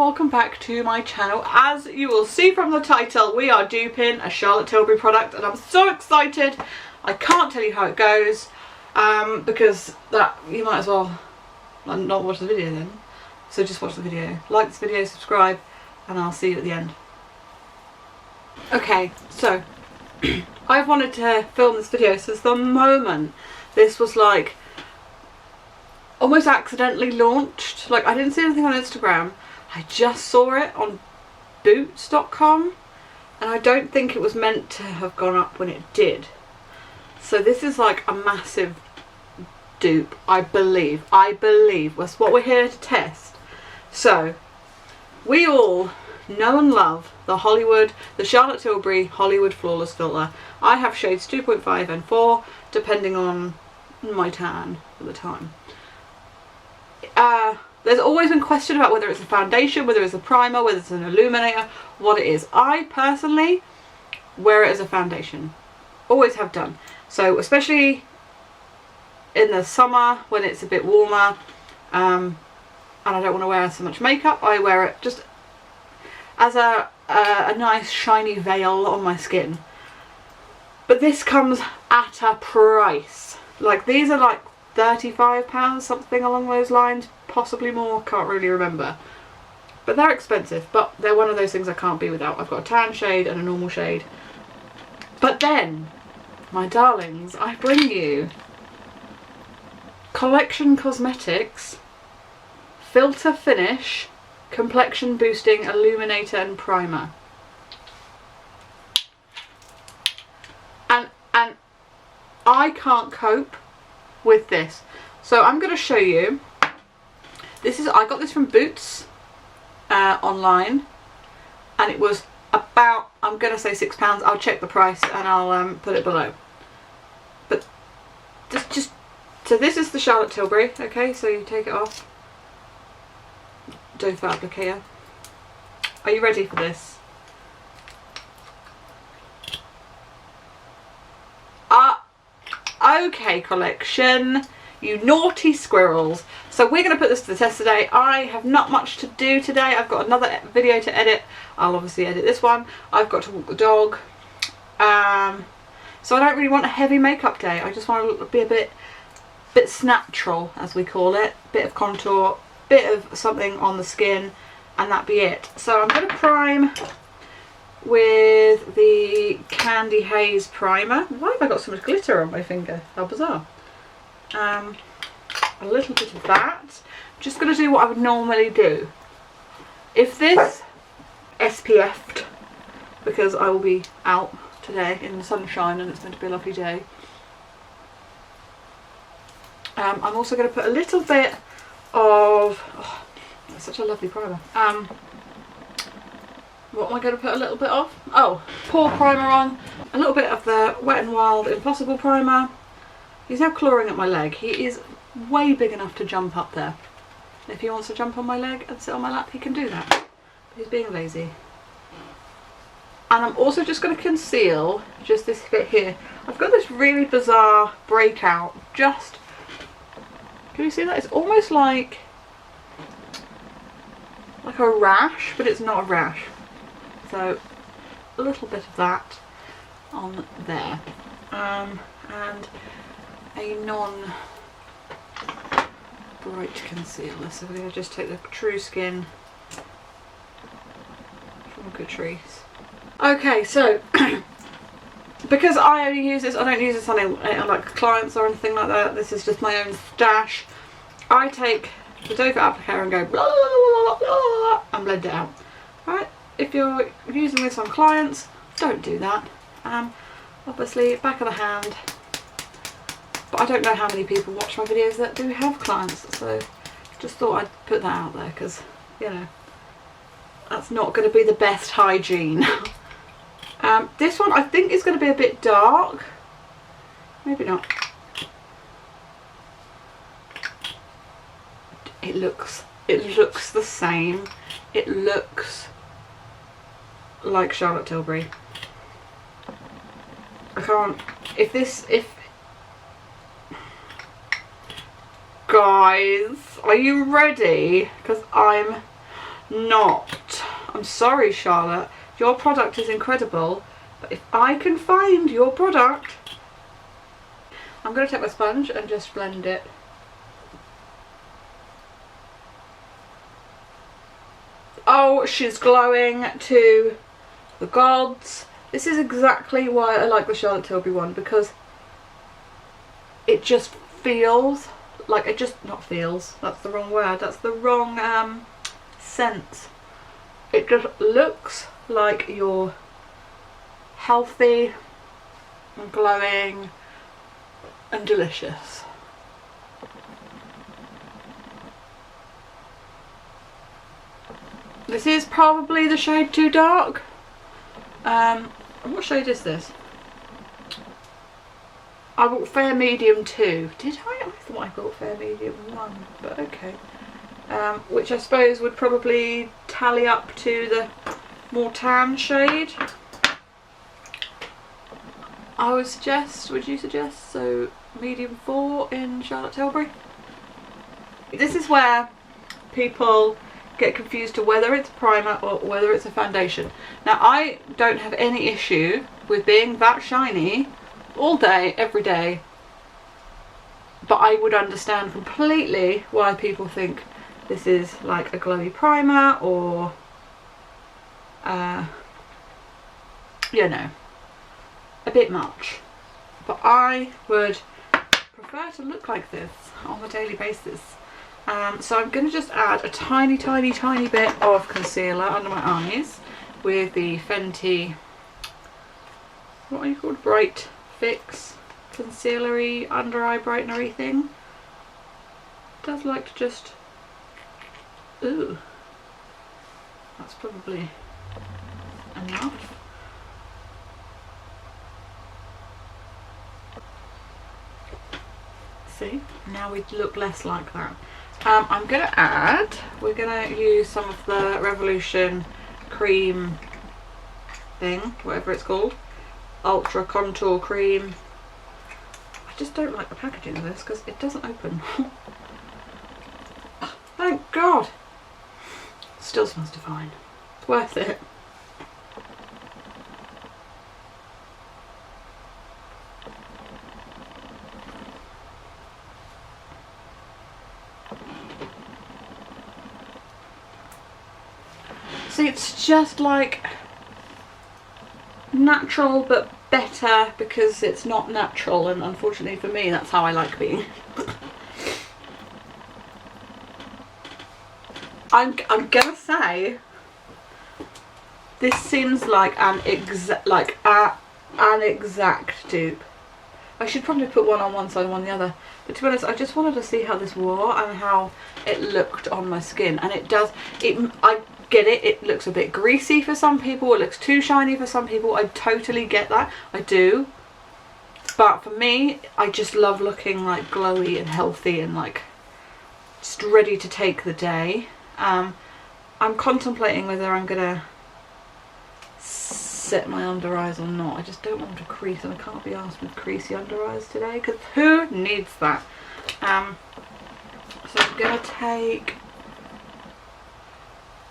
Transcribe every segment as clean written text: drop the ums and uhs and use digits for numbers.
welcome back to my channel. As you will see from the title, we are duping a Charlotte Tilbury product and I'm so excited. I can't tell you how it goes because that you might as well not watch the video then. So just watch the video. Like this video, subscribe, and I'll see you at the end. Okay, so I've wanted to film this video since the moment this was like almost accidentally launched. Like, I didn't see anything on Instagram, I just saw it on boots.com and I don't think it was meant to have gone up when it did. So this is like a massive dupe, I believe. That's what we're here to test. So we all know and love the Charlotte Tilbury Hollywood Flawless Filter. I have shades 2.5 and 4 depending on my tan at the time. There's always been question about whether it's a foundation, whether it's a primer, whether it's an illuminator, what it is. I personally wear it as a foundation. Always have done. So especially in the summer when it's a bit warmer and I don't want to wear so much makeup, I wear it just as a nice shiny veil on my skin. But this comes at a price. Like, these are like £35, something along those lines, possibly more, can't really remember. But they're expensive, but they're one of those things I can't be without. I've got a tan shade and a normal shade. But then, my darlings, I bring you Collection Cosmetics Filter Finish Complexion Boosting Illuminator and Primer. And I can't cope with this. So I'm going to show you. I got this from Boots online and it was about, I'm going to say £6. I'll check the price and I'll put it below. But so this is the Charlotte Tilbury, okay, so you take it off. Doe applicator. Are you ready for this? Okay, collection, you naughty squirrels. So we're going to put this to the test today. I have not much to do today. I've got another video to edit. I'll obviously edit this one. I've got to walk the dog. So I don't really want a heavy makeup day. I just want to be a bit snatchral, as we call it. Bit of contour, bit of something on the skin, and that be it. So I'm going to prime with the Candy Haze primer. Why have I got so much glitter on my finger? How bizarre. A little bit of that. I'm just going to do what I would normally do. If this SPF'd, because I will be out today in the sunshine and it's going to be a lovely day. I'm also going to put a little bit of, oh, that's such a lovely primer. What am I going to put a little bit of? Oh, pore primer on. A little bit of the Wet n Wild Impossible primer. He's now clawing at my leg. He is way big enough to jump up there. If he wants to jump on my leg and sit on my lap, he can do that. But he's being lazy. And I'm also just going to conceal just this bit here. I've got this really bizarre breakout. Can you see that? It's almost like a rash, but it's not a rash. So a little bit of that on there, and a non-bright concealer. So we're going to just take the True Skin from Catrice. Okay, so because I only use this, I don't use this on like clients or anything like that. This is just my own stash. I take the doe foot applicator and go blah, blah, blah, blah, blah, and blend it out. Right. If you're using this on clients, don't do that. Obviously, back of the hand. But I don't know how many people watch my videos that do have clients, so just thought I'd put that out there because, you know, that's not going to be the best hygiene. This one I think is going to be a bit dark. Maybe not. It looks the same. It looks like Charlotte Tilbury. I can't, guys, are you ready? Because I'm not. I'm sorry, Charlotte. Your product is incredible, but if I can find your product... I'm going to take my sponge and just blend it. Oh, she's glowing to the gods. This is exactly why I like the Charlotte Tilbury one, because it just feels like, it just, not feels, that's the wrong word, that's the wrong sense. It just looks like you're healthy and glowing and delicious. This is probably the shade Too Dark. What shade is this? I bought Fair Medium 2. Did I? I thought I bought Fair Medium 1, but okay. Which I suppose would probably tally up to the more tan shade. I would suggest, would you suggest, so medium 4 in Charlotte Tilbury? This is where people get confused to whether it's a primer or whether it's a foundation. Now, I don't have any issue with being that shiny all day, every day, but I would understand completely why people think this is like a glowy primer or you know, a bit much. But I would prefer to look like this on a daily basis. So I'm going to just add a tiny bit of concealer under my eyes with the Fenty, what are you called, Bright Fix concealery under eye brightenery thing. Does like to just, ooh, that's probably enough. See, now we look less like that. I'm going to add, we're going to use some of the Revolution cream thing, whatever it's called, Ultra Contour Cream. I just don't like the packaging of this because it doesn't open. Thank God. Still smells divine. It's worth it. See, it's just like natural but better because it's not natural, and unfortunately for me that's how I like being. I'm gonna say this seems like an exact dupe. I should probably put one on one side and one on the other, but to be honest I just wanted to see how this wore and how it looked on my skin, and it does. I get it, it looks a bit greasy for some people, it looks too shiny for some people. I totally get that, I do, but for me I just love looking like glowy and healthy and like just ready to take the day. I'm contemplating whether I'm gonna set my under eyes or not. I just don't want to crease, and I can't be asked with creasy under eyes today because who needs that. So I'm gonna take,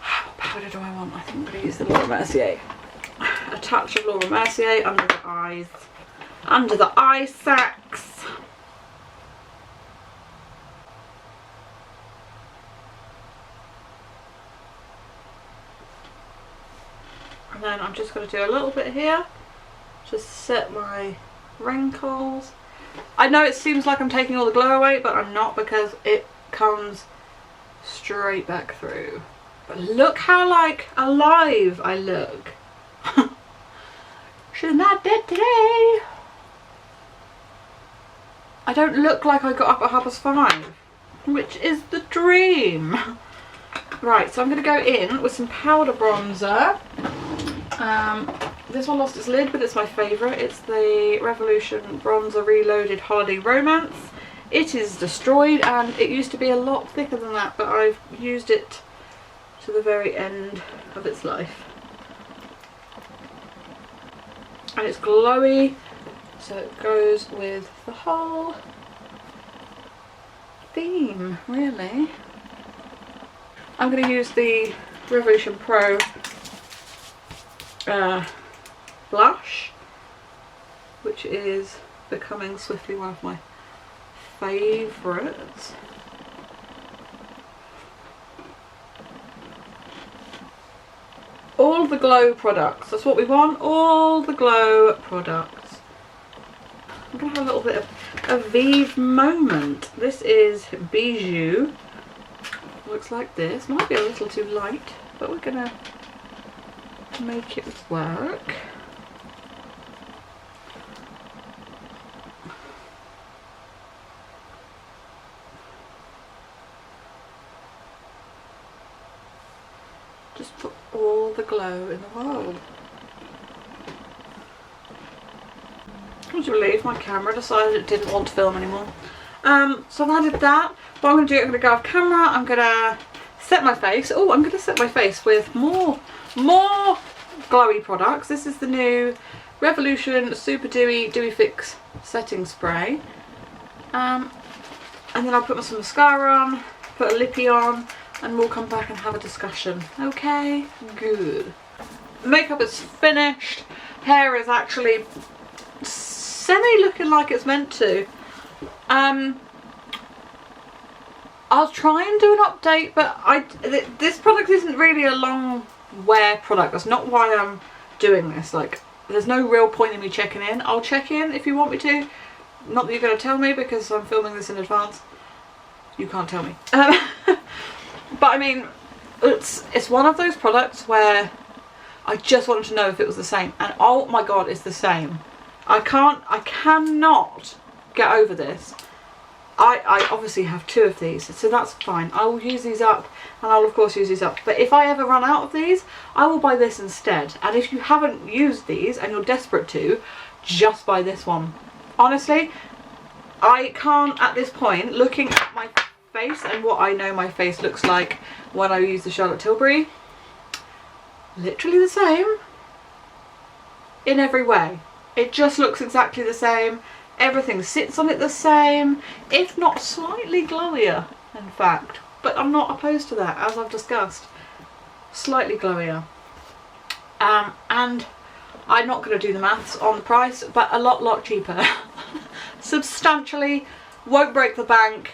what powder do I want? I think I'm going to use the Laura Mercier. A touch of Laura Mercier under the eyes, under the eye sacs. And then I'm just going to do a little bit here, just set my wrinkles. I know it seems like I'm taking all the glow away, but I'm not, because it comes straight back through. But look how like alive I look. She's not dead today. I don't look like I got up at 5:30, which is the dream. Right, so I'm going to go in with some powder bronzer. This one lost its lid, but it's my favourite. It's the Revolution Bronzer Reloaded Holiday Romance. It is destroyed, and it used to be a lot thicker than that, but I've used it to the very end of its life. And it's glowy, so it goes with the whole theme, really. I'm going to use the Revolution Pro blush, which is becoming swiftly one of my favourites. All the glow products, that's what we want, all the glow products. I'm going to have a little bit of a Vive moment. This is Bijou. Looks like this. Might be a little too light, but we're going to make it work. Just put all the glow in the world. I was relieved my camera decided it didn't want to film anymore. So I've added that. What I'm going to do, I'm going to go off camera, I'm going to set my face. Oh, I'm going to set my face with more glowy products. This is the new Revolution Super Dewy Fix Setting Spray. And then I'll put some mascara on, put a lippy on, and we'll come back and have a discussion. Okay, good. Makeup is finished. Hair is actually semi looking like it's meant to. I'll try and do an update, but this product isn't really a long wear product. That's not why I'm doing this. Like, there's no real point in me checking in. I'll check in if you want me to. Not that you're going to tell me because I'm filming this in advance. You can't tell me. But I mean, it's one of those products where I just wanted to know if it was the same, and oh my god, it's the same. I cannot get over this. I obviously have 2 of these, so that's fine. I will use these up, and I'll of course use these up. But if I ever run out of these, I will buy this instead. And if you haven't used these and you're desperate to, just buy this one. Honestly, I can't at this point, looking at my face and what I know my face looks like when I use the Charlotte Tilbury, literally the same in every way. It just looks exactly the same. Everything sits on it the same, if not slightly glowier, in fact. But I'm not opposed to that, as I've discussed. Slightly glowier. And I'm not going to do the maths on the price, but a lot cheaper. Substantially, won't break the bank.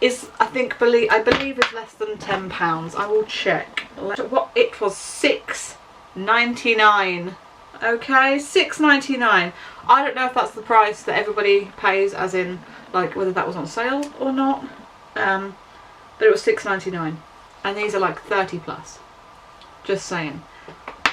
Is I believe is less than £10. I will check. What it was, $6.99. Okay, $6.99. I don't know if that's the price that everybody pays, as in like whether that was on sale or not. But it was $6.99, and these are like 30 plus. Just saying.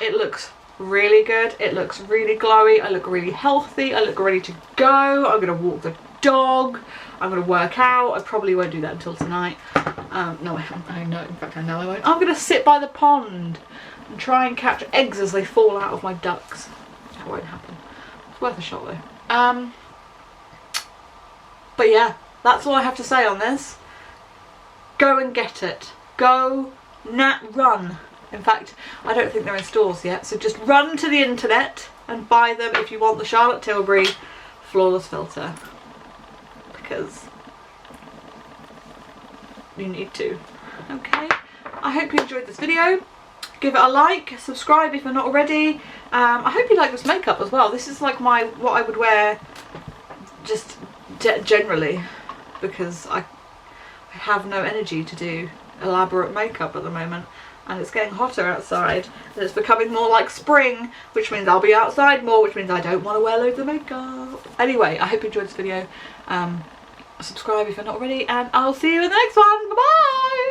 It looks really good. It looks really glowy. I look really healthy. I look ready to go. I'm gonna walk the dog. I'm gonna work out. I probably won't do that until tonight. No, I know. In fact, I know I won't. I'm gonna sit by the pond and try and catch eggs as they fall out of my ducks. That won't happen. It's worth a shot though. But yeah, that's all I have to say on this. Go and get it. Go, run. In fact, I don't think they're in stores yet, so just run to the internet and buy them if you want the Charlotte Tilbury Flawless Filter. Because you need to. Okay, I hope you enjoyed this video. Give it a like, subscribe if you're not already. I hope you like this makeup as well. This is like what I would wear just generally, because I have no energy to do elaborate makeup at the moment, and it's getting hotter outside and it's becoming more like spring, which means I'll be outside more, which means I don't want to wear loads of makeup. Anyway, I hope you enjoyed this video. Subscribe if you're not already, and I'll see you in the next one. Bye bye.